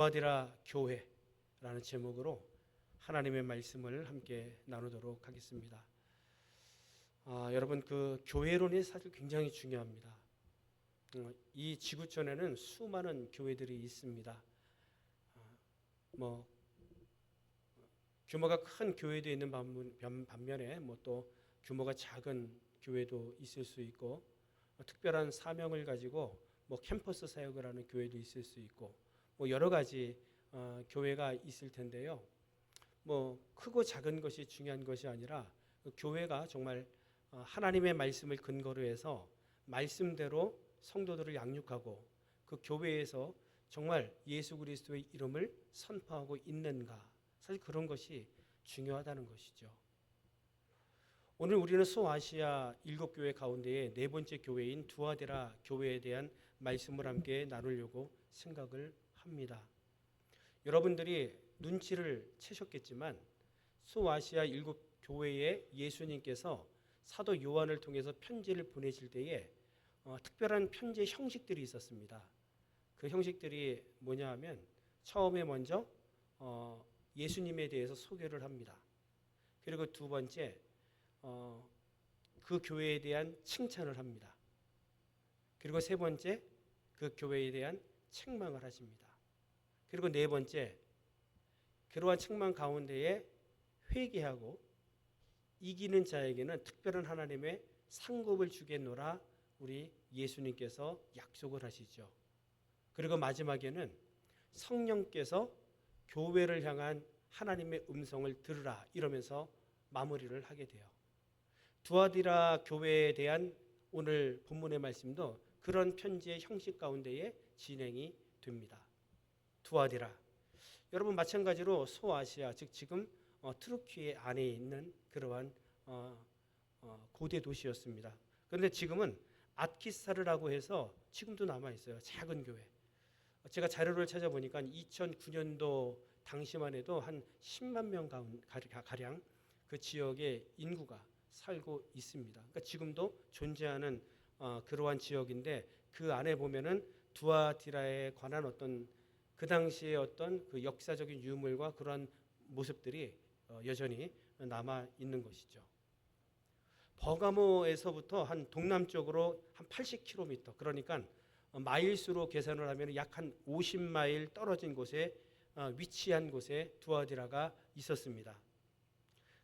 두아디라 교회라는 제목으로 하나님의 말씀을 함께 나누도록 하겠습니다. 여러분, 그 교회론이 사실 굉장히 중요합니다. 이 지구촌에는 수많은 교회들이 있습니다. 규모가 큰 교회도 있는 반면에 또 규모가 작은 교회도 있을 수 있고, 특별한 사명을 가지고 캠퍼스 사역을 하는 교회도 있을 수 있고, 여러 가지 교회가 있을 텐데요. 크고 작은 것이 중요한 것이 아니라 교회가 정말 하나님의 말씀을 근거로 해서 말씀대로 성도들을 양육하고 그 교회에서 정말 예수 그리스도의 이름을 선포하고 있는가, 사실 그런 것이 중요하다는 것이죠. 오늘 우리는 소아시아 7교회 가운데의 네 번째 교회인 두아디라 교회에 대한 말씀을 함께 나누려고 생각을 합니다. 여러분들이 눈치를 채셨겠지만 소아시아 7교회에 예수님께서 사도 요한을 통해서 편지를 보내실 때에 특별한 편지의 형식들이 있었습니다. 그 형식들이 뭐냐 하면, 처음에 먼저 예수님에 대해서 소개를 합니다. 그리고 두 번째, 그 교회에 대한 칭찬을 합니다. 그리고 세 번째, 그 교회에 대한 책망을 하십니다. 그리고 네 번째, 그러한 책망 가운데에 회개하고 이기는 자에게는 특별한 하나님의 상급을 주겠노라 우리 예수님께서 약속을 하시죠. 그리고 마지막에는 성령께서 교회를 향한 하나님의 음성을 들으라 이러면서 마무리를 하게 돼요. 두아디라 교회에 대한 오늘 본문의 말씀도 그런 편지의 형식 가운데에 진행이 됩니다. 두아디라, 여러분 마찬가지로 소아시아, 즉 지금 트루키에 안에 있는 그러한 고대 도시였습니다. 그런데 지금은 아키사르라고 해서 지금도 남아 있어요. 작은 교회. 제가 자료를 찾아보니까 2009년도 당시만 해도 한 10만 명 가량 그 지역의 인구가 살고 있습니다. 그러니까 지금도 존재하는 그러한 지역인데, 그 안에 보면은 두아디라에 관한 어떤 그 당시의 어떤 그 역사적인 유물과 그러한 모습들이 여전히 남아 있는 것이죠. 버가모에서부터 한 동남쪽으로 한 80km, 그러니까 마일수로 계산을 하면 약 한 50마일 떨어진 곳에 위치한 곳에 두아디라가 있었습니다.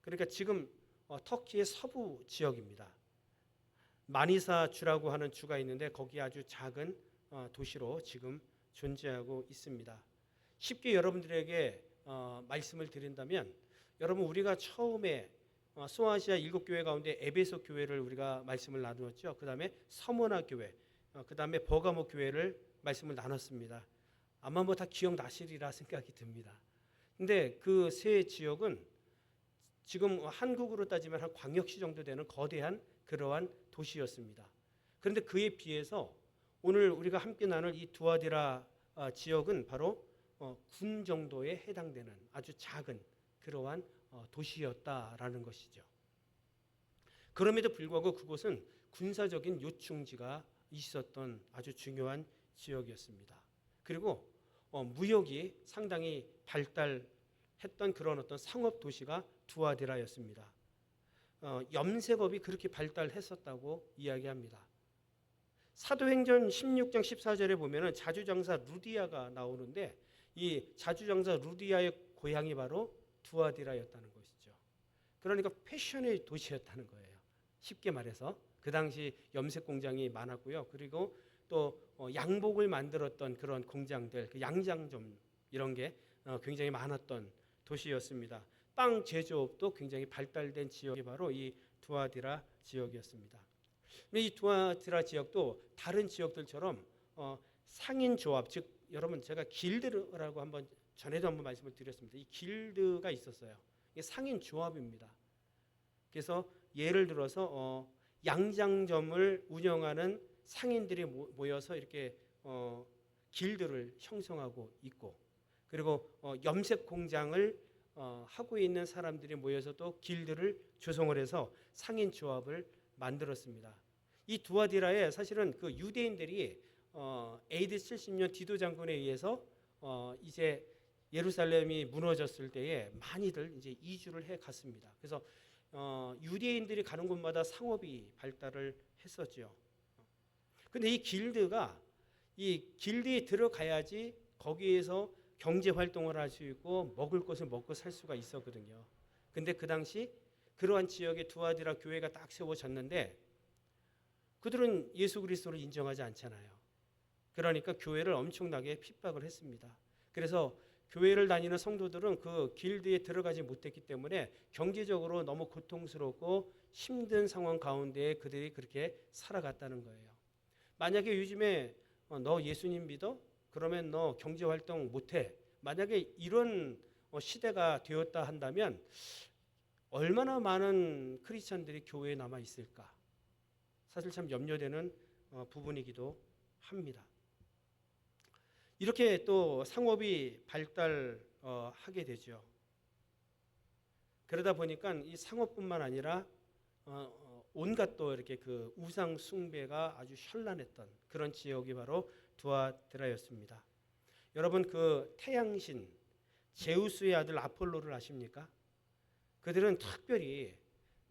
그러니까 지금 터키의 서부 지역입니다. 마니사 주라고 하는 주가 있는데 거기 아주 작은 도시로 지금 존재하고 있습니다. 쉽게 여러분들에게 말씀을 드린다면, 여러분 우리가 처음에 소아시아 7교회 가운데 에베소 교회를 우리가 말씀을 나누었죠. 그 다음에 서머나 교회, 그 다음에 버가모 교회를 말씀을 나눴습니다. 아마 다 기억나시리라 생각이 듭니다. 근데 그 세 지역은 지금 한국으로 따지면 한 광역시 정도 되는 거대한 그러한 도시였습니다. 그런데 그에 비해서 오늘 우리가 함께 나눌 이 두아디라 지역은 바로 군 정도에 해당되는 아주 작은 그러한 도시였다라는 것이죠. 그럼에도 불구하고 그곳은 군사적인 요충지가 있었던 아주 중요한 지역이었습니다. 그리고 무역이 상당히 발달했던 그런 어떤 상업 도시가 두아디라였습니다. 염색업이 그렇게 발달했었다고 이야기합니다. 사도행전 16장 14절에 보면은 자주장사 루디아가 나오는데, 이 자주장사 루디아의 고향이 바로 두아디라였다는 것이죠. 그러니까 패션의 도시였다는 거예요. 쉽게 말해서 그 당시 염색 공장이 많았고요. 그리고 또 양복을 만들었던 그런 공장들, 그 양장점 이런 게 굉장히 많았던 도시였습니다. 빵 제조업도 굉장히 발달된 지역이 바로 이 두아디라 지역이었습니다. 이 두아디라 지역도 다른 지역들처럼 상인 조합, 즉 여러분 제가 길드라고 전에도 한번 말씀을 드렸습니다. 이 길드가 있었어요. 이게 상인 조합입니다. 그래서 예를 들어서 양장점을 운영하는 상인들이 모여서 이렇게 길드를 형성하고 있고, 그리고 염색 공장을 하고 있는 사람들이 모여서 또 길드를 조성을 해서 상인 조합을 만들었습니다. 이 두아디라에 사실은 그 유대인들이 AD 70년 디도 장군에 의해서 이제 예루살렘이 무너졌을 때에 많이들 이제 이주를 해 갔습니다. 그래서 유대인들이 가는 곳마다 상업이 발달을 했었죠. 근데 이 길드에 들어가야지 거기에서 경제 활동을 할 수 있고 먹을 것을 먹고 살 수가 있었거든요. 근데 그 당시 그러한 지역에 두아디라 교회가 딱 세워졌는데 그들은 예수 그리스도를 인정하지 않잖아요. 그러니까 교회를 엄청나게 핍박을 했습니다. 그래서 교회를 다니는 성도들은 그 길드에 들어가지 못했기 때문에 경제적으로 너무 고통스럽고 힘든 상황 가운데 그들이 그렇게 살아갔다는 거예요. 만약에 요즘에 너 예수님 믿어? 그러면 너 경제활동 못해. 만약에 이런 시대가 되었다 한다면 얼마나 많은 크리스찬들이 교회에 남아 있을까? 사실 참 염려되는 부분이기도 합니다. 이렇게 또 상업이 발달하게 되죠. 그러다 보니까 이 상업뿐만 아니라 온갖 또 이렇게 그 우상 숭배가 아주 현란했던 그런 지역이 바로 두아디라였습니다. 여러분 그 태양신 제우스의 아들 아폴로를 아십니까? 그들은 특별히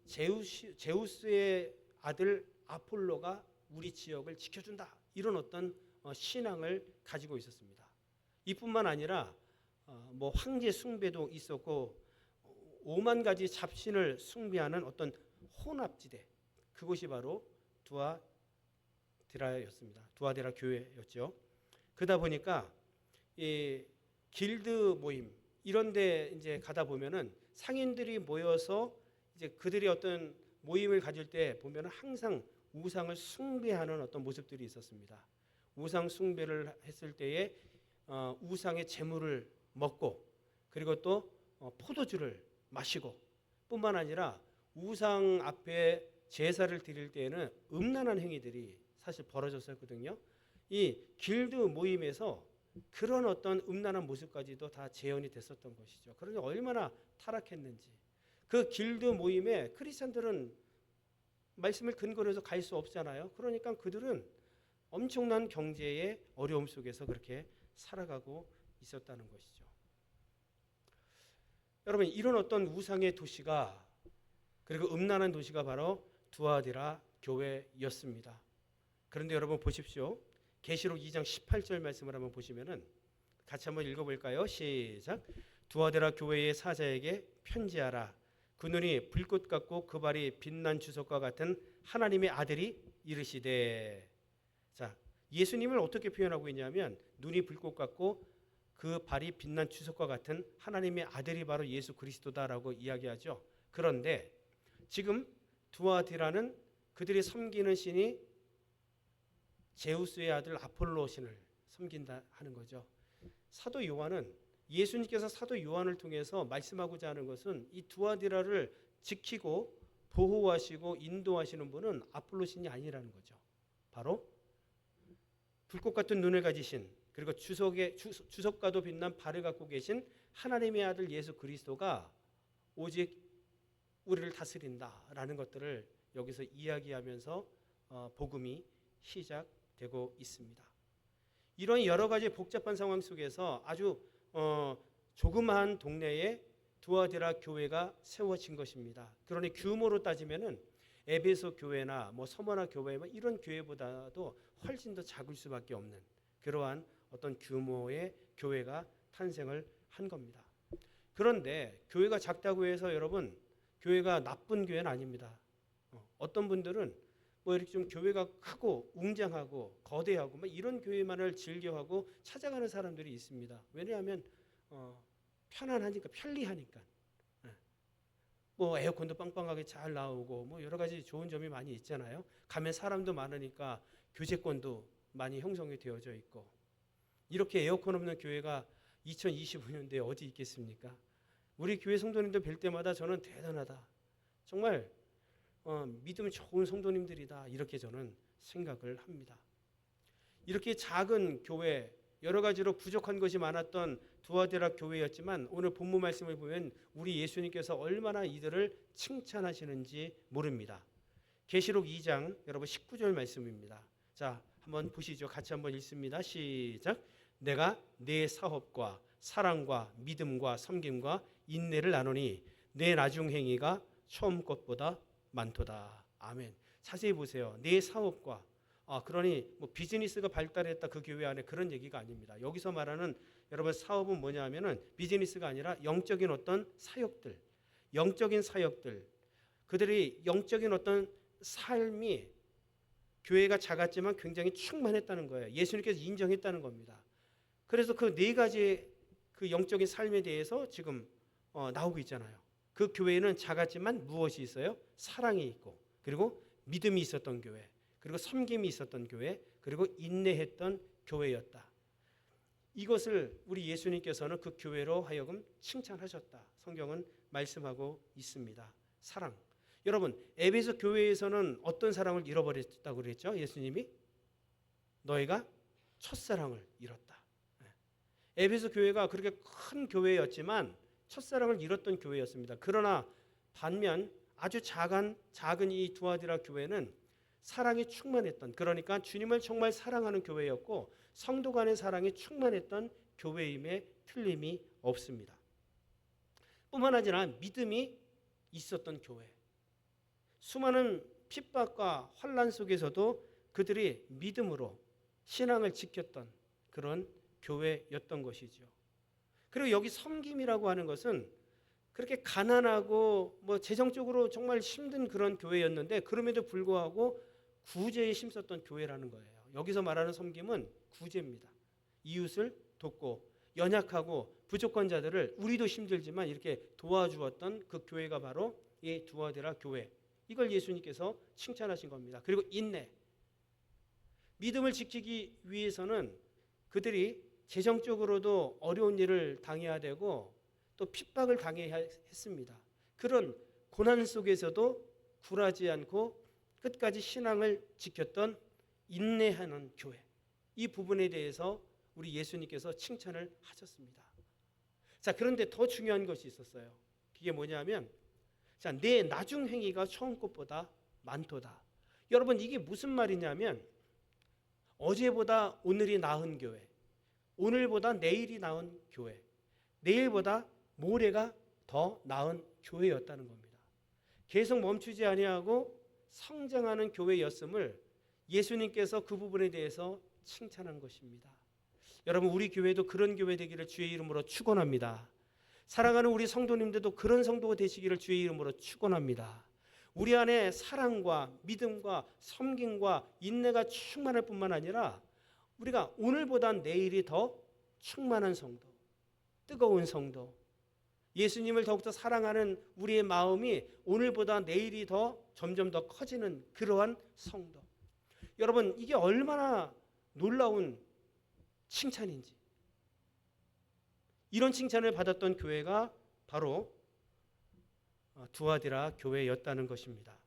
제우스의 아들 아폴로가 우리 지역을 지켜준다 이런 어떤 신앙을 가지고 있었습니다. 이뿐만 아니라 뭐 황제 숭배도 있었고 5만 가지 잡신을 숭배하는 어떤 혼합지대 그곳이 바로 두아디라였습니다. 두아디라 교회였죠. 그러다 보니까 이 길드 모임 이런데 이제 가다 보면은 상인들이 모여서 이제 그들이 어떤 모임을 가질 때 보면은 항상 우상을 숭배하는 어떤 모습들이 있었습니다. 우상 숭배를 했을 때에 우상의 제물을 먹고 그리고 또 포도주를 마시고 뿐만 아니라 우상 앞에 제사를 드릴 때에는 음란한 행위들이 사실 벌어졌었거든요. 이 길드 모임에서 그런 어떤 음란한 모습까지도 다 재현이 됐었던 것이죠. 그러니 얼마나 타락했는지. 그 길드 모임에 크리스천들은 말씀을 근거로 해서 갈 수 없잖아요. 그러니까 그들은 엄청난 경제의 어려움 속에서 그렇게 살아가고 있었다는 것이죠. 여러분 이런 어떤 우상의 도시가 그리고 음란한 도시가 바로 두아디라 교회였습니다. 그런데 여러분 보십시오. 계시록 2장 18절 말씀을 한번 보시면은 같이 한번 읽어볼까요? 시작. 두아디라 교회의 사자에게 편지하라. 그 눈이 불꽃 같고 그 발이 빛난 주석과 같은 하나님의 아들이 이르시되. 자, 예수님을 어떻게 표현하고 있냐면 눈이 불꽃 같고 그 발이 빛난 주석과 같은 하나님의 아들이 바로 예수 그리스도다라고 이야기하죠. 그런데 지금 두아디라는 그들이 섬기는 신이 제우스의 아들 아폴로 신을 섬긴다 하는 거죠. 사도 요한은 예수님께서 사도 요한을 통해서 말씀하고자 하는 것은 이 두아디라를 지키고 보호하시고 인도하시는 분은 아폴로 신이 아니라는 거죠. 바로 불꽃 같은 눈을 가지신 그리고 주석과도 빛난 발을 갖고 계신 하나님의 아들 예수 그리스도가 오직 우리를 다스린다라는 것들을 여기서 이야기하면서 복음이 시작되고 있습니다. 이런 여러 가지 복잡한 상황 속에서 아주 조그마한 동네에 두아디라 교회가 세워진 것입니다. 그러니 규모로 따지면은 에베소 교회나 뭐 서머나 교회 뭐 이런 교회보다도 훨씬 더 작을 수밖에 없는 그러한 어떤 규모의 교회가 탄생을 한 겁니다. 그런데 교회가 작다고 해서 여러분 교회가 나쁜 교회는 아닙니다. 어떤 분들은 뭐 이렇게 좀 교회가 크고 웅장하고 거대하고 뭐 이런 교회만을 즐겨하고 찾아가는 사람들이 있습니다. 왜냐하면 편안하니까 편리하니까. 뭐 에어컨도 빵빵하게 잘 나오고 뭐 여러 가지 좋은 점이 많이 있잖아요. 가면 사람도 많으니까 교제권도 많이 형성이 되어져 있고 이렇게 에어컨 없는 교회가 2025년도에 어디 있겠습니까? 우리 교회 성도님들 뵐 때마다 저는 대단하다. 정말 믿음 좋은 성도님들이다. 이렇게 저는 생각을 합니다. 이렇게 작은 교회, 여러 가지로 부족한 것이 많았던 두아디라 교회였지만 오늘 본문 말씀을 보면 우리 예수님께서 얼마나 이들을 칭찬하시는지 모릅니다. 계시록 2장 여러분 19절 말씀입니다. 자, 한번 보시죠. 같이 한번 읽습니다. 시작. 내가 내 사업과 사랑과 믿음과 섬김과 인내를 나누니 내 나중 행위가 처음 것보다 많도다. 아멘. 자세히 보세요. 내 사업과 그러니 뭐 비즈니스가 발달했다 그 교회 안에 그런 얘기가 아닙니다. 여기서 말하는 여러분 사업은 뭐냐 하면은 비즈니스가 아니라 영적인 어떤 사역들, 영적인 사역들, 그들이 영적인 어떤 삶이 교회가 작았지만 굉장히 충만했다는 거예요. 예수님께서 인정했다는 겁니다. 그래서 그 네 가지 그 영적인 삶에 대해서 지금 나오고 있잖아요. 그 교회는 작았지만 무엇이 있어요? 사랑이 있고, 그리고 믿음이 있었던 교회, 그리고 섬김이 있었던 교회, 그리고 인내했던 교회였다. 이것을 우리 예수님께서는 그 교회로 하여금 칭찬하셨다. 성경은 말씀하고 있습니다. 사랑. 여러분, 에베소 교회에서는 어떤 사랑을 잃어버렸다고 그랬죠? 예수님이 너희가 첫사랑을 잃었다. 에베소 교회가 그렇게 큰 교회였지만 첫사랑을 잃었던 교회였습니다. 그러나 반면 아주 작은 이 두아디라 교회는 사랑이 충만했던, 그러니까 주님을 정말 사랑하는 교회였고 성도 간의 사랑이 충만했던 교회임에 틀림이 없습니다. 뿐만 아니라 믿음이 있었던 교회. 수많은 핍박과 환난 속에서도 그들이 믿음으로 신앙을 지켰던 그런 교회였던 것이죠. 그리고 여기 섬김이라고 하는 것은 그렇게 가난하고 뭐 재정적으로 정말 힘든 그런 교회였는데 그럼에도 불구하고 구제에 힘썼던 교회라는 거예요. 여기서 말하는 섬김은 구제입니다. 이웃을 돕고 연약하고 부족한 자들을 우리도 힘들지만 이렇게 도와주었던 그 교회가 바로 이 두아디라 교회. 이걸 예수님께서 칭찬하신 겁니다. 그리고 인내. 믿음을 지키기 위해서는 그들이 재정적으로도 어려운 일을 당해야 되고 또 핍박을 당해야 했습니다. 그런 고난 속에서도 굴하지 않고 끝까지 신앙을 지켰던 인내하는 교회. 이 부분에 대해서 우리 예수님께서 칭찬을 하셨습니다. 자, 그런데 더 중요한 것이 있었어요. 그게 뭐냐면 자, 내 나중 행위가 처음 것보다 많도다. 여러분 이게 무슨 말이냐면 어제보다 오늘이 나은 교회, 오늘보다 내일이 나은 교회, 내일보다 모레가 더 나은 교회였다는 겁니다. 계속 멈추지 아니하고 성장하는 교회였음을 예수님께서 그 부분에 대해서 칭찬한 것입니다. 여러분 우리 교회도 그런 교회 되기를 주의 이름으로 축원합니다. 사랑하는 우리 성도님들도 그런 성도가 되시기를 주의 이름으로 축원합니다. 우리 안에 사랑과 믿음과 섬김과 인내가 충만할 뿐만 아니라 우리가 오늘보다 내일이 더 충만한 성도, 뜨거운 성도, 예수님을 더욱더 사랑하는 우리의 마음이 오늘보다 내일이 더 점점 더 커지는 그러한 성도. 여러분 이게 얼마나 놀라운 칭찬인지. 이런 칭찬을 받았던 교회가 바로 두아디라 교회였다는 것입니다.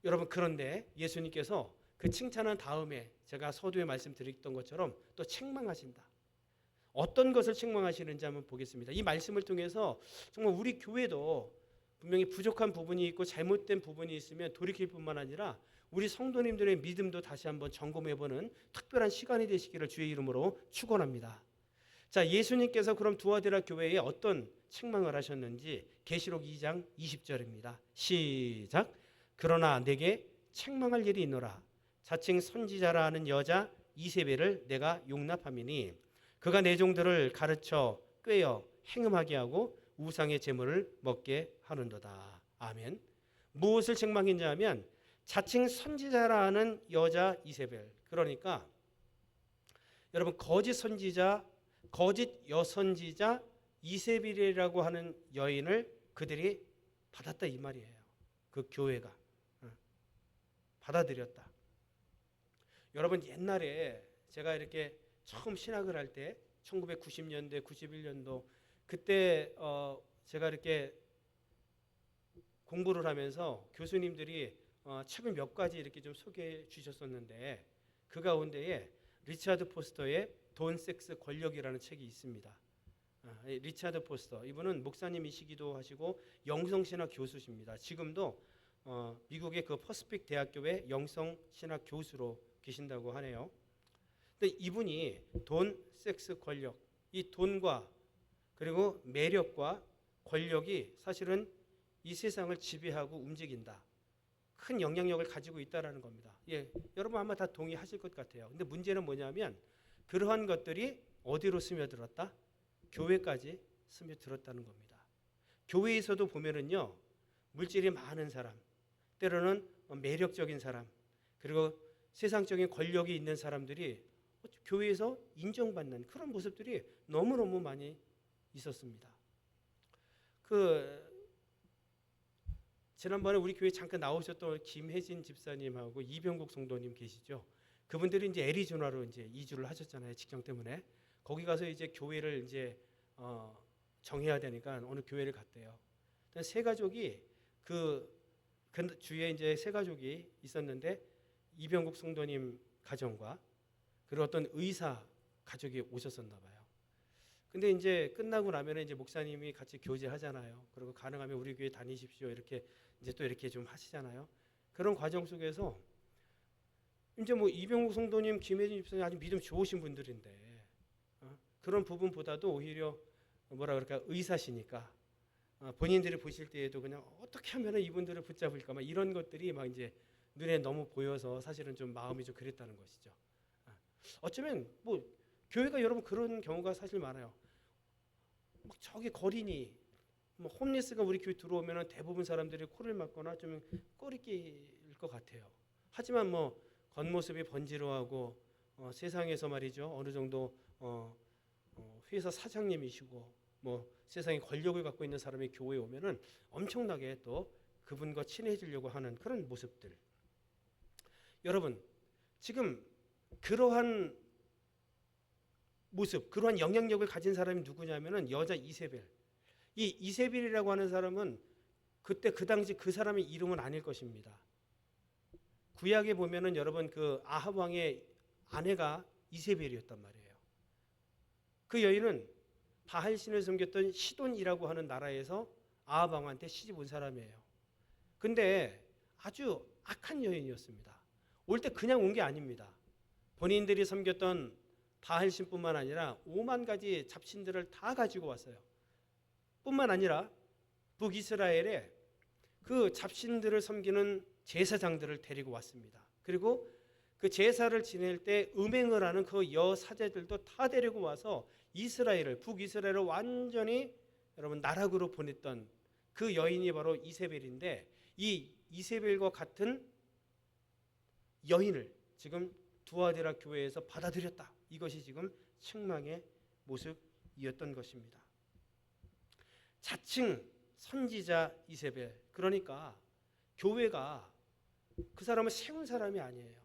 여러분 그런데 예수님께서 그 칭찬한 다음에 제가 서두에 말씀드렸던 것처럼 또 책망하신다. 어떤 것을 책망하시는지 한번 보겠습니다. 이 말씀을 통해서 정말 우리 교회도 분명히 부족한 부분이 있고 잘못된 부분이 있으면 돌이킬 뿐만 아니라 우리 성도님들의 믿음도 다시 한번 점검해보는 특별한 시간이 되시기를 주의 이름으로 축원합니다. 자, 예수님께서 그럼 두아디라 교회에 어떤 책망을 하셨는지 계시록 2장 20절입니다. 시작. 그러나 내게 책망할 일이 있노라. 자칭 선지자라 하는 여자 이세벨을 내가 용납함이니 그가 내 종들을 가르쳐 꾀어 행음하게 하고 우상의 제물을 먹게 하는도다. 아멘. 무엇을 책망했냐 하면 자칭 선지자라 하는 여자 이세벨. 그러니까 여러분 거짓 선지자, 거짓 여선지자 이세벨이라고 하는 여인을 그들이 받았다 이 말이에요. 그 교회가 받아들였다. 여러분 옛날에 제가 이렇게 처음 신학을 할 때 1990년대 91년도 그때 제가 이렇게 공부를 하면서 교수님들이 책을 몇 가지 이렇게 좀 소개해 주셨었는데 그 가운데에 리차드 포스터의 돈, 섹스, 권력이라는 책이 있습니다. 리차드 포스터 이분은 목사님이시기도 하시고 영성신학 교수십니다. 지금도 미국의 그 퍼시픽 대학교의 영성신학 교수로 계신다고 하네요. 근데 이분이 돈, 섹스, 권력, 이 돈과 그리고 매력과 권력이 사실은 이 세상을 지배하고 움직인다. 큰 영향력을 가지고 있다라는 겁니다. 예, 여러분 아마 다 동의하실 것 같아요. 근데 문제는 뭐냐면 그러한 것들이 어디로 스며들었다? 교회까지 스며들었다는 겁니다. 교회에서도 보면은요, 물질이 많은 사람, 때로는 매력적인 사람, 그리고 세상적인 권력이 있는 사람들이 교회에서 인정받는 그런 모습들이 너무너무 많이 있었습니다. 지난번에 우리 교회 잠깐 나오셨던 김혜진 집사님하고 이병국 성도님 계시죠? 그분들이 이제 애리조나로 이제 이주를 하셨잖아요. 직장 때문에. 거기 가서 이제 교회를 이제 정해야 되니까 어느 교회를 갔대요. 세 가족이 그 주위에 이제 세 가족이 있었는데 이병국 성도님 가정과 그리고 어떤 의사 가족이 오셨었나 봐요. 근데 이제 끝나고 나면 이제 목사님이 같이 교제하잖아요. 그리고 가능하면 우리 교회 다니십시오. 이렇게 이제 또 이렇게 좀 하시잖아요. 그런 과정 속에서 이제 뭐 이병국 성도님, 김혜진 집사님 아주 믿음 좋으신 분들인데 그런 부분보다도 오히려 뭐라 그럴까 의사시니까 본인들이 보실 때에도 그냥 어떻게 하면 이분들을 붙잡을까 막 이런 것들이 막 이제 눈에 너무 보여서 사실은 좀 마음이 좀 그랬다는 것이죠. 어쩌면 뭐 교회가 여러분 그런 경우가 사실 많아요. 막 저기 거린이 뭐 홈리스가 우리 교회 들어오면 대부분 사람들이 코를 막거나 좀 꺼리낄 것 같아요. 하지만 뭐 겉모습이 번지르하고 세상에서 말이죠 어느 정도 회사 사장님이시고 뭐 세상에 권력을 갖고 있는 사람이 교회에 오면은 엄청나게 또 그분과 친해지려고 하는 그런 모습들. 여러분 지금 그러한 모습, 그러한 영향력을 가진 사람이 누구냐면은 여자 이세벨. 이 이세벨이라고 하는 사람은 그때 그 당시 그 사람의 이름은 아닐 것입니다. 구약에 보면은 여러분 그 아합 왕의 아내가 이세벨이었단 말이에요. 그 여인은 바알 신을 섬겼던 시돈이라고 하는 나라에서 아합 왕한테 시집 온 사람이에요. 근데 아주 악한 여인이었습니다. 올 때 그냥 온 게 아닙니다. 본인들이 섬겼던 바알 신뿐만 아니라 5만 가지 잡신들을 다 가지고 왔어요. 뿐만 아니라 북이스라엘에 그 잡신들을 섬기는 제사장들을 데리고 왔습니다. 그리고 그 제사를 지낼 때 음행을 하는 그 여사제들도 다 데리고 와서 이스라엘을 북이스라엘을 완전히 여러분 나락으로 보냈던 그 여인이 바로 이세벨인데 이 이세벨과 같은 여인을 지금 두아디라 교회에서 받아들였다. 이것이 지금 책망의 모습이었던 것입니다. 자칭 선지자 이세벨, 그러니까 교회가 그 사람을 세운 사람이 아니에요.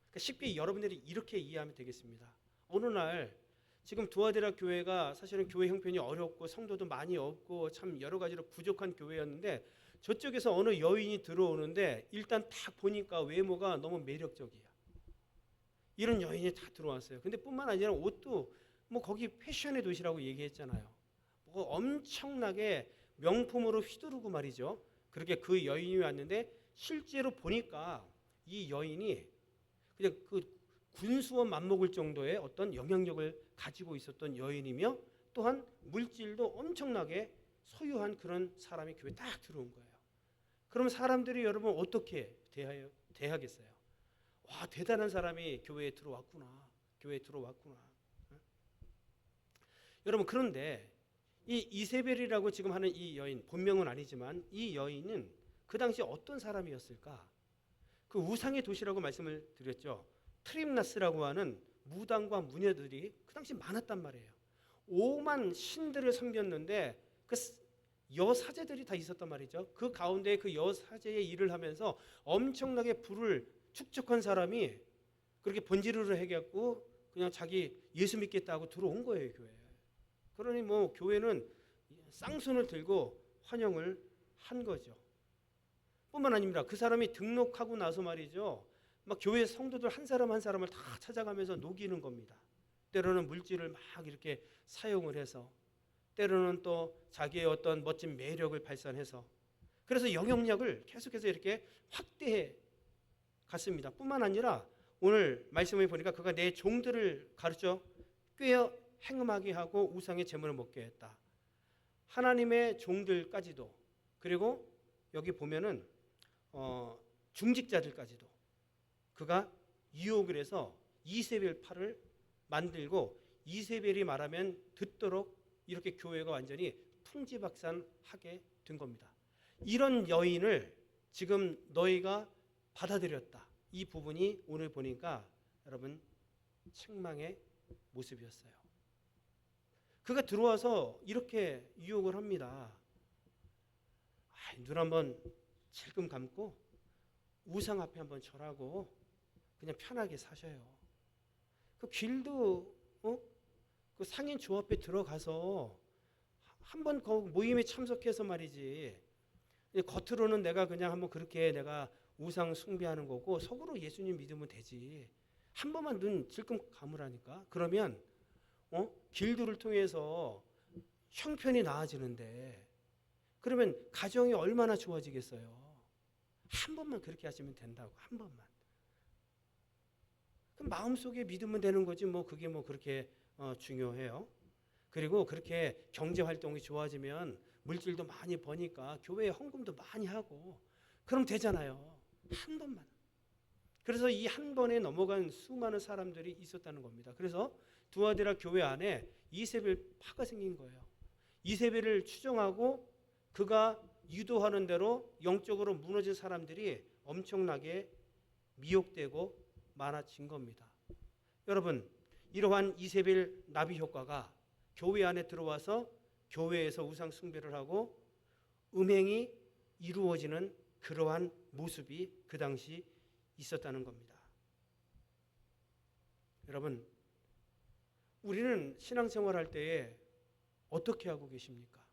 그러니까 쉽게 여러분들이 이렇게 이해하면 되겠습니다. 어느 날 지금 두아디라 교회가 사실은 교회 형편이 어렵고 성도도 많이 없고 참 여러 가지로 부족한 교회였는데 저쪽에서 어느 여인이 들어오는데 일단 딱 보니까 외모가 너무 매력적이야. 이런 여인이 다 들어왔어요. 근데 뿐만 아니라 옷도 뭐 거기 패션의 도시라고 얘기했잖아요. 뭐 엄청나게 명품으로 휘두르고 말이죠. 그렇게 그 여인이 왔는데 실제로 보니까 이 여인이 그냥 그 군수와 맞먹을 정도의 어떤 영향력을 가지고 있었던 여인이며 또한 물질도 엄청나게 소유한 그런 사람이 교회에 딱 들어온 거예요. 그럼 사람들이 여러분 어떻게 대하겠어요? 와, 대단한 사람이 교회에 들어왔구나. 교회에 들어왔구나. 여러분 그런데 이 이세벨이라고 지금 하는 이 여인, 본명은 아니지만 이 여인은 그 당시 어떤 사람이었을까? 그 우상의 도시라고 말씀을 드렸죠. 트림나스라고 하는 무당과 무녀들이 그 당시 많았단 말이에요. 5만 신들을 섬겼는데 그 여사제들이 다 있었단 말이죠. 그 가운데 그 여사제의 일을 하면서 엄청나게 부를 축적한 사람이 그렇게 번지르르 해갖고 그냥 자기 예수 믿겠다고 들어온 거예요, 교회에. 그러니 뭐 교회는 쌍손을 들고 환영을 한 거죠. 뿐만 아닙니다. 그 사람이 등록하고 나서 말이죠. 막 교회 성도들 한 사람 한 사람을 다 찾아가면서 녹이는 겁니다. 때로는 물질을 막 이렇게 사용을 해서 때로는 또 자기의 어떤 멋진 매력을 발산해서 그래서 영향력을 계속해서 이렇게 확대해 갔습니다. 뿐만 아니라 오늘 말씀을 보니까 그가 내 종들을 가르쳐 꾀어 행음하게 하고 우상의 제물을 먹게 했다. 하나님의 종들까지도, 그리고 여기 보면은 중직자들까지도 그가 유혹을 해서 이세벨 팔을 만들고, 이세벨이 말하면 듣도록 이렇게 교회가 완전히 풍지박산하게 된 겁니다. 이런 여인을 지금 너희가 받아들였다. 이 부분이 오늘 보니까 여러분 책망의 모습이었어요. 그가 들어와서 이렇게 유혹을 합니다. 눈 한번 질끔 감고 우상 앞에 한번 절하고 그냥 편하게 사셔요. 그 길도 그 상인 조합에 들어가서 한번 그 모임에 참석해서 말이지, 겉으로는 내가 그냥 한번 그렇게 내가 우상 숭배하는 거고 속으로 예수님 믿으면 되지. 한 번만 눈 질끔 감으라니까. 그러면 길들을 통해서 형편이 나아지는데, 그러면 가정이 얼마나 좋아지겠어요. 한 번만 그렇게 하시면 된다고. 한 번만. 그럼 마음속에 믿으면 되는 거지 뭐 그게 뭐 그렇게 중요해요. 그리고 그렇게 경제 활동이 좋아지면 물질도 많이 버니까 교회에 헌금도 많이 하고 그럼 되잖아요. 한 번만. 그래서 이 한 번에 넘어간 수많은 사람들이 있었다는 겁니다. 그래서 두아디라 교회 안에 이세벨 파가 생긴 거예요. 이세벨을 추종하고 그가 유도하는 대로 영적으로 무너진 사람들이 엄청나게 미혹되고 많아진 겁니다. 여러분, 이러한 이세벨 나비 효과가 교회 안에 들어와서 교회에서 우상 숭배를 하고 음행이 이루어지는 그러한 모습이 그 당시 있었다는 겁니다. 여러분, 우리는 신앙생활 할 때에 어떻게 하고 계십니까?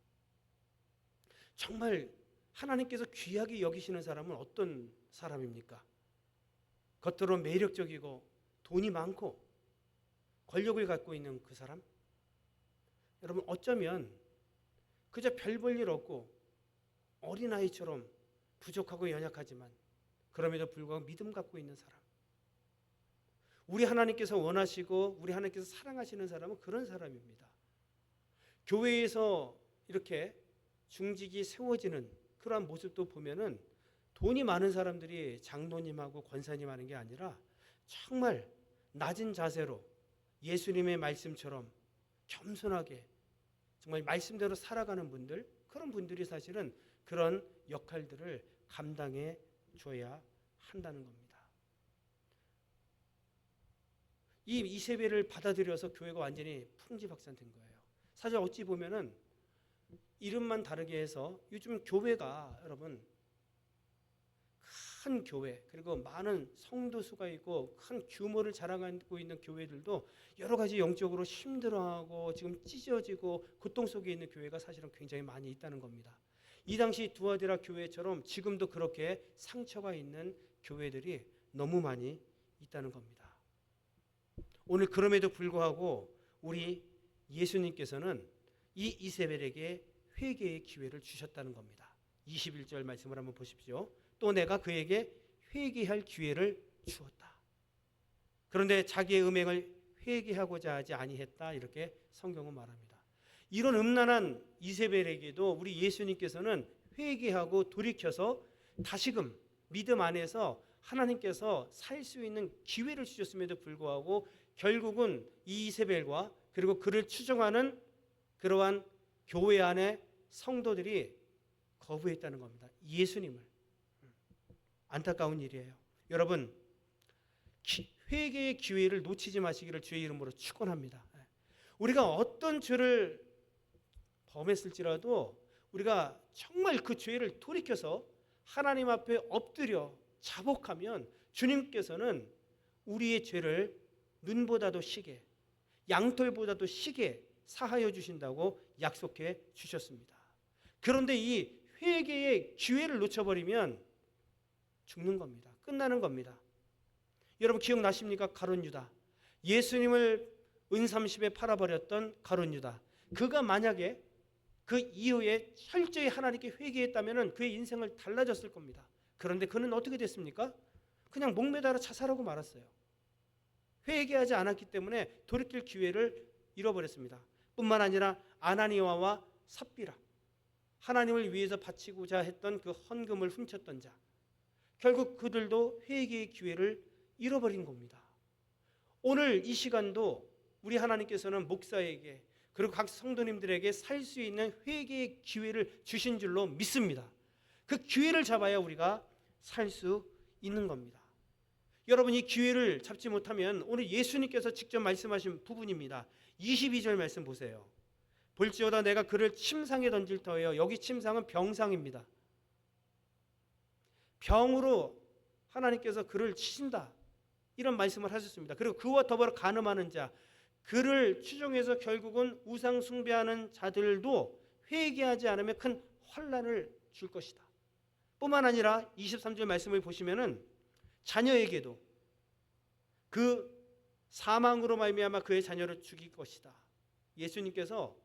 정말 하나님께서 귀하게 여기시는 사람은 어떤 사람입니까? 겉으로 매력적이고 돈이 많고 권력을 갖고 있는 그 사람? 여러분, 어쩌면 그저 별 볼 일 없고 어린아이처럼 부족하고 연약하지만 그럼에도 불구하고 믿음 갖고 있는 사람. 우리 하나님께서 원하시고 우리 하나님께서 사랑하시는 사람은 그런 사람입니다. 교회에서 이렇게 중직이 세워지는 그러한 모습도 보면은 돈이 많은 사람들이 장로님하고 권사님 하는 게 아니라 정말 낮은 자세로 예수님의 말씀처럼 겸손하게 정말 말씀대로 살아가는 분들, 그런 분들이 사실은 그런 역할들을 감당해 줘야 한다는 겁니다. 이 이세벨을 받아들여서 교회가 완전히 풍지박산된 거예요. 사실 어찌 보면은 이름만 다르게 해서 요즘 교회가 여러분 큰 교회, 그리고 많은 성도 수가 있고 큰 규모를 자랑하고 있는 교회들도 여러 가지 영적으로 힘들어하고 지금 찢어지고 고통 속에 있는 교회가 사실은 굉장히 많이 있다는 겁니다. 이 당시 두아디라 교회처럼 지금도 그렇게 상처가 있는 교회들이 너무 많이 있다는 겁니다. 오늘 그럼에도 불구하고 우리 예수님께서는 이 이세벨에게 회개의 기회를 주셨다는 겁니다. 21절 말씀을 한번 보십시오. 또 내가 그에게 회개할 기회를 주었다. 그런데 자기의 음행을 회개하고자 하지 아니했다. 이렇게 성경은 말합니다. 이런 음란한 이세벨에게도 우리 예수님께서는 회개하고 돌이켜서 다시금 믿음 안에서 하나님께서 살 수 있는 기회를 주셨음에도 불구하고 결국은 이 이세벨과 그리고 그를 추종하는 그러한 교회 안에 성도들이 거부했다는 겁니다. 예수님을. 안타까운 일이에요. 여러분, 회개의 기회를 놓치지 마시기를 주의 이름으로 축원합니다. 우리가 어떤 죄를 범했을지라도 우리가 정말 그 죄를 돌이켜서 하나님 앞에 엎드려 자복하면 주님께서는 우리의 죄를 눈보다도 시게, 양털보다도 시게 사하여 주신다고 약속해 주셨습니다. 그런데 이 회개의 기회를 놓쳐버리면 죽는 겁니다. 끝나는 겁니다. 여러분 기억나십니까? 가룟 유다. 예수님을 은삼십에 팔아버렸던 가룟 유다. 그가 만약에 그 이후에 철저히 하나님께 회개했다면 그의 인생을 달라졌을 겁니다. 그런데 그는 어떻게 됐습니까? 그냥 목매달아 자살하고 말았어요. 회개하지 않았기 때문에 돌이킬 기회를 잃어버렸습니다. 뿐만 아니라 아나니아와 삽비라, 하나님을 위해서 바치고자 했던 그 헌금을 훔쳤던 자, 결국 그들도 회개의 기회를 잃어버린 겁니다. 오늘 이 시간도 우리 하나님께서는 목사에게 그리고 각 성도님들에게 살 수 있는 회개의 기회를 주신 줄로 믿습니다. 그 기회를 잡아야 우리가 살 수 있는 겁니다. 여러분, 이 기회를 잡지 못하면 오늘 예수님께서 직접 말씀하신 부분입니다. 22절 말씀 보세요. 볼지어다 내가 그를 침상에 던질 터예요. 여기 침상은 병상입니다. 병으로 하나님께서 그를 치신다, 이런 말씀을 하셨습니다. 그리고 그와 더불어 간음하는 자, 그를 추종해서 결국은 우상 숭배하는 자들도 회개하지 않으면 큰 환난을 줄 것이다. 뿐만 아니라 23절 말씀을 보시면은 자녀에게도 그 사망으로 말미암아 그의 자녀를 죽일 것이다. 예수님께서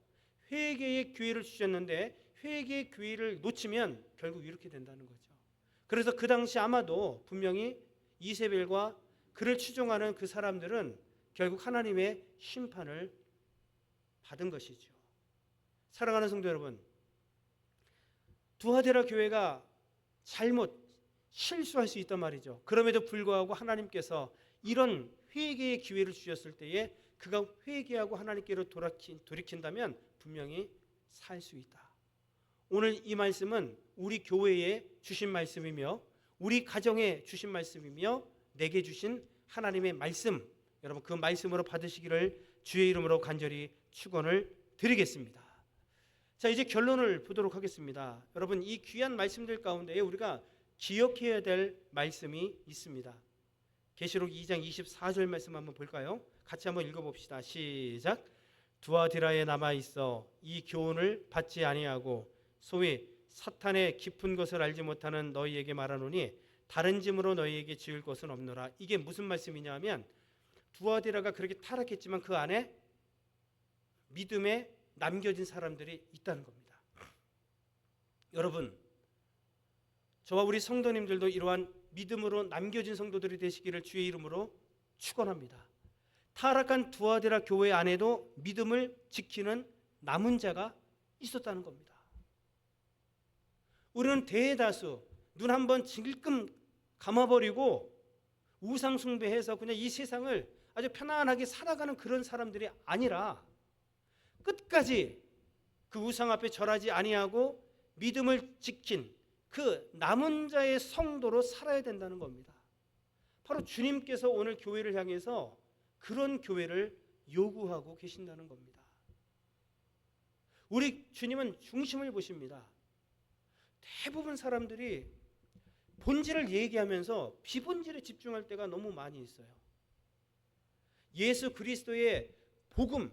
회개의 기회를 주셨는데 회개의 기회를 놓치면 결국 이렇게 된다는 거죠. 그래서 그 당시 아마도 분명히 이세벨과 그를 추종하는 그 사람들은 결국 하나님의 심판을 받은 것이죠. 사랑하는 성도 여러분, 두아데라 교회가 잘못 실수할 수 있단 말이죠. 그럼에도 불구하고 하나님께서 이런 회개의 기회를 주셨을 때에 그가 회개하고 하나님께로 돌이킨다면 분명히 살 수 있다. 오늘 이 말씀은 우리 교회에 주신 말씀이며 우리 가정에 주신 말씀이며 내게 주신 하나님의 말씀, 여러분 그 말씀으로 받으시기를 주의 이름으로 간절히 축원을 드리겠습니다. 자, 이제 결론을 보도록 하겠습니다. 여러분, 이 귀한 말씀들 가운데 우리가 기억해야 될 말씀이 있습니다. 계시록 2장 24절 말씀 한번 볼까요? 같이 한번 읽어봅시다. 시작. 두아디라에 남아있어 이 교훈을 받지 아니하고 소위 사탄의 깊은 것을 알지 못하는 너희에게 말하노니 다른 짐으로 너희에게 지을 것은 없노라. 이게 무슨 말씀이냐 하면 두아디라가 그렇게 타락했지만 그 안에 믿음에 남겨진 사람들이 있다는 겁니다. 여러분, 저와 우리 성도님들도 이러한 믿음으로 남겨진 성도들이 되시기를 주의 이름으로 축원합니다. 타락한 두아디라 교회 안에도 믿음을 지키는 남은 자가 있었다는 겁니다. 우리는 대다수 눈 한번 질끔 감아버리고 우상 숭배해서 그냥 이 세상을 아주 편안하게 살아가는 그런 사람들이 아니라 끝까지 그 우상 앞에 절하지 아니하고 믿음을 지킨 그 남은 자의 성도로 살아야 된다는 겁니다. 바로 주님께서 오늘 교회를 향해서 그런 교회를 요구하고 계신다는 겁니다. 우리 주님은 중심을 보십니다. 대부분 사람들이 본질을 얘기하면서 비본질에 집중할 때가 너무 많이 있어요. 예수 그리스도의 복음,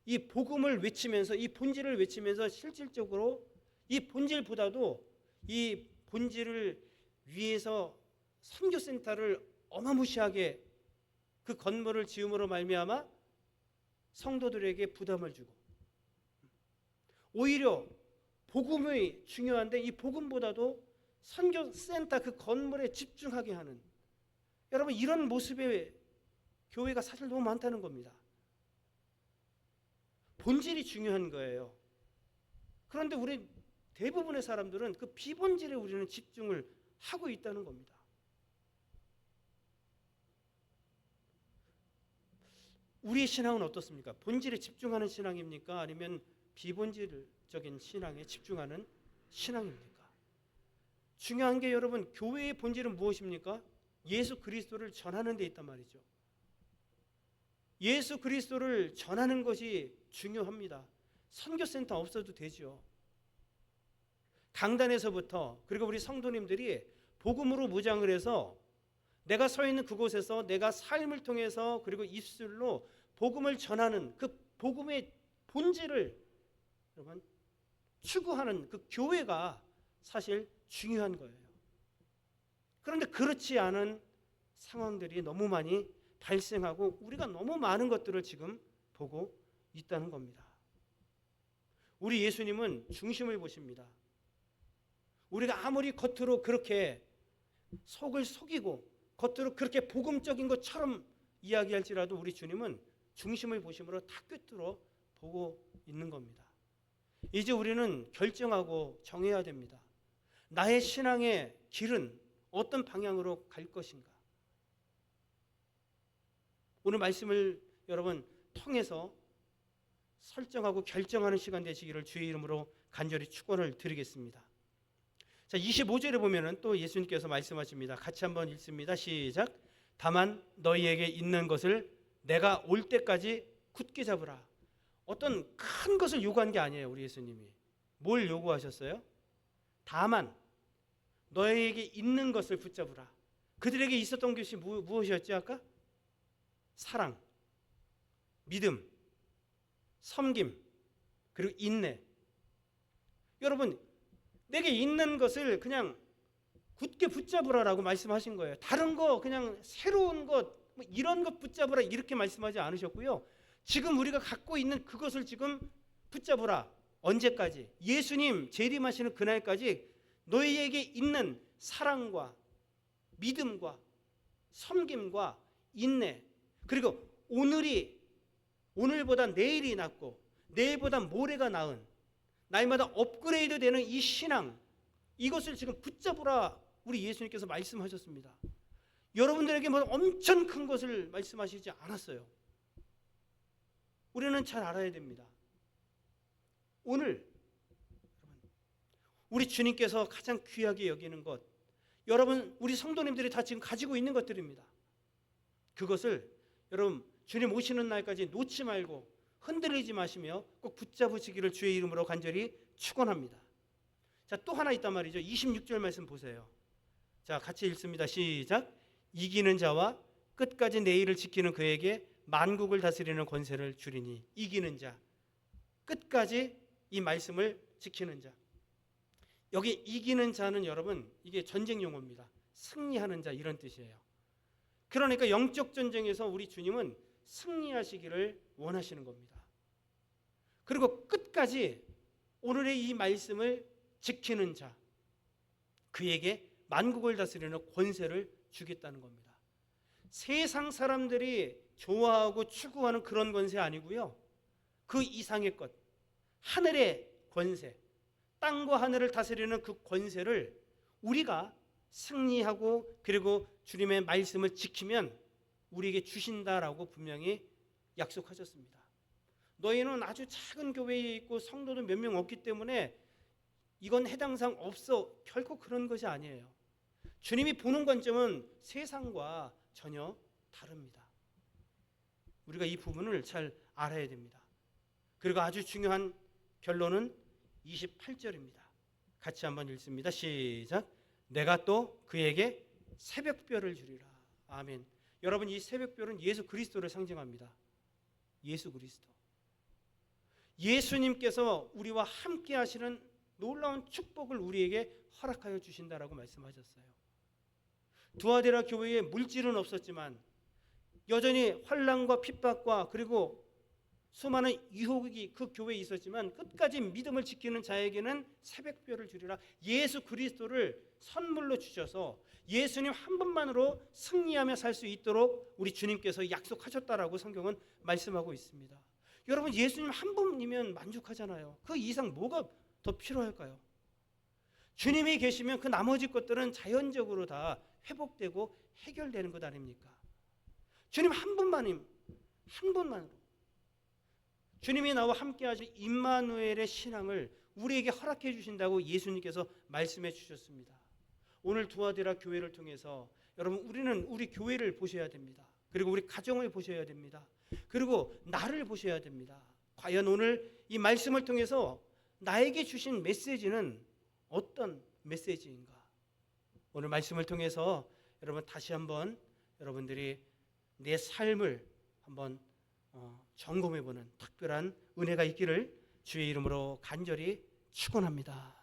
이 복음을 외치면서 이 본질을 외치면서 실질적으로 이 본질보다도 이 본질을 위해서 선교센터를 어마무시하게 그 건물을 지음으로 말미암아 성도들에게 부담을 주고 오히려 복음이 중요한데 이 복음보다도 선교센터 그 건물에 집중하게 하는, 여러분 이런 모습의 교회가 사실 너무 많다는 겁니다. 본질이 중요한 거예요. 그런데 우리 대부분의 사람들은 그 비본질에 우리는 집중을 하고 있다는 겁니다. 우리의 신앙은 어떻습니까? 본질에 집중하는 신앙입니까? 아니면 비본질적인 신앙에 집중하는 신앙입니까? 중요한 게 여러분, 교회의 본질은 무엇입니까? 예수 그리스도를 전하는 데 있단 말이죠. 예수 그리스도를 전하는 것이 중요합니다. 선교센터 없어도 되죠. 강단에서부터 그리고 우리 성도님들이 복음으로 무장을 해서 내가 서 있는 그곳에서 내가 삶을 통해서 그리고 입술로 복음을 전하는 그 복음의 본질을 여러분 추구하는 그 교회가 사실 중요한 거예요. 그런데 그렇지 않은 상황들이 너무 많이 발생하고 우리가 너무 많은 것들을 지금 보고 있다는 겁니다. 우리 예수님은 중심을 보십니다. 우리가 아무리 겉으로 그렇게 속을 속이고 겉으로 그렇게 복음적인 것처럼 이야기할지라도 우리 주님은 중심을 보심으로 다 꿰뚫어 보고 있는 겁니다. 이제 우리는 결정하고 정해야 됩니다. 나의 신앙의 길은 어떤 방향으로 갈 것인가? 오늘 말씀을 여러분 통해서 설정하고 결정하는 시간 되시기를 주의 이름으로 간절히 축원을 드리겠습니다. 자, 25절에 보면은 또 예수님께서 말씀하십니다. 같이 한번 읽습니다. 시작. 다만 너희에게 있는 것을 내가 올 때까지 굳게 잡으라. 어떤 큰 것을 요구한 게 아니에요. 우리 예수님이 뭘 요구하셨어요? 다만 너희에게 있는 것을 붙잡으라. 그들에게 있었던 것이 무엇이었지 아까? 사랑, 믿음, 섬김, 그리고 인내. 여러분, 내게 있는 것을 그냥 굳게 붙잡으라라고 말씀하신 거예요. 다른 거 그냥 새로운 것 뭐 이런 것 붙잡으라 이렇게 말씀하지 않으셨고요. 지금 우리가 갖고 있는 그것을 지금 붙잡으라. 언제까지? 예수님 재림하시는 그날까지 너희에게 있는 사랑과 믿음과 섬김과 인내, 그리고 오늘보다 내일이 낫고 내일보다 모레가 나은 날마다 업그레이드 되는 이 신앙, 이것을 지금 붙잡으라 우리 예수님께서 말씀하셨습니다. 여러분들에게 뭐 엄청 큰 것을 말씀하시지 않았어요. 우리는 잘 알아야 됩니다. 오늘 우리 주님께서 가장 귀하게 여기는 것, 여러분 우리 성도님들이 다 지금 가지고 있는 것들입니다. 그것을 여러분 주님 오시는 날까지 놓지 말고 흔들리지 마시며 꼭 붙잡으시기를 주의 이름으로 간절히 축원합니다. 자, 또 하나 있단 말이죠. 26절 말씀 보세요. 자, 같이 읽습니다. 시작. 이기는 자와 끝까지 내 일을 지키는 그에게 만국을 다스리는 권세를 주리니. 이기는 자, 끝까지 이 말씀을 지키는 자. 여기 이기는 자는 여러분 이게 전쟁 용어입니다. 승리하는 자 이런 뜻이에요. 그러니까 영적 전쟁에서 우리 주님은 승리하시기를 원하시는 겁니다. 그리고 끝까지 오늘의 이 말씀을 지키는 자, 그에게 만국을 다스리는 권세를 주겠다는 겁니다. 세상 사람들이 좋아하고 추구하는 그런 권세 아니고요. 그 이상의 것, 하늘의 권세, 땅과 하늘을 다스리는 그 권세를 우리가 승리하고 그리고 주님의 말씀을 지키면 우리에게 주신다라고 분명히 약속하셨습니다. 너희는 아주 작은 교회에 있고 성도도 몇 명 없기 때문에 이건 해당상 없어. 결코 그런 것이 아니에요. 주님이 보는 관점은 세상과 전혀 다릅니다. 우리가 이 부분을 잘 알아야 됩니다. 그리고 아주 중요한 결론은 28절입니다. 같이 한번 읽습니다. 시작. 내가 또 그에게 새벽별을 주리라. 아멘. 여러분, 이 새벽별은 예수 그리스도를 상징합니다. 예수 그리스도. 예수님께서 우리와 함께 하시는 놀라운 축복을 우리에게 허락하여 주신다라고 말씀하셨어요. 두아데라 교회에 물질은 없었지만 여전히 환난과 핍박과 그리고 수많은 유혹이 그 교회에 있었지만 끝까지 믿음을 지키는 자에게는 새벽별을 주리라. 예수 그리스도를 선물로 주셔서 예수님 한 분만으로 승리하며 살 수 있도록 우리 주님께서 약속하셨다라고 성경은 말씀하고 있습니다. 여러분, 예수님 한 분이면 만족하잖아요. 그 이상 뭐가 더 필요할까요? 주님이 계시면 그 나머지 것들은 자연적으로 다 회복되고 해결되는 것 아닙니까? 주님 한 분만으로 주님이 나와 함께 하실 임마누엘의 신앙을 우리에게 허락해 주신다고 예수님께서 말씀해 주셨습니다. 오늘 두아데라 교회를 통해서 여러분 우리는 우리 교회를 보셔야 됩니다. 그리고 우리 가정을 보셔야 됩니다. 그리고 나를 보셔야 됩니다. 과연 오늘 이 말씀을 통해서 나에게 주신 메시지는 어떤 메시지인가? 오늘 말씀을 통해서 여러분 다시 한번 여러분들이 내 삶을 한번 점검해보는 특별한 은혜가 있기를 주의 이름으로 간절히 축원합니다.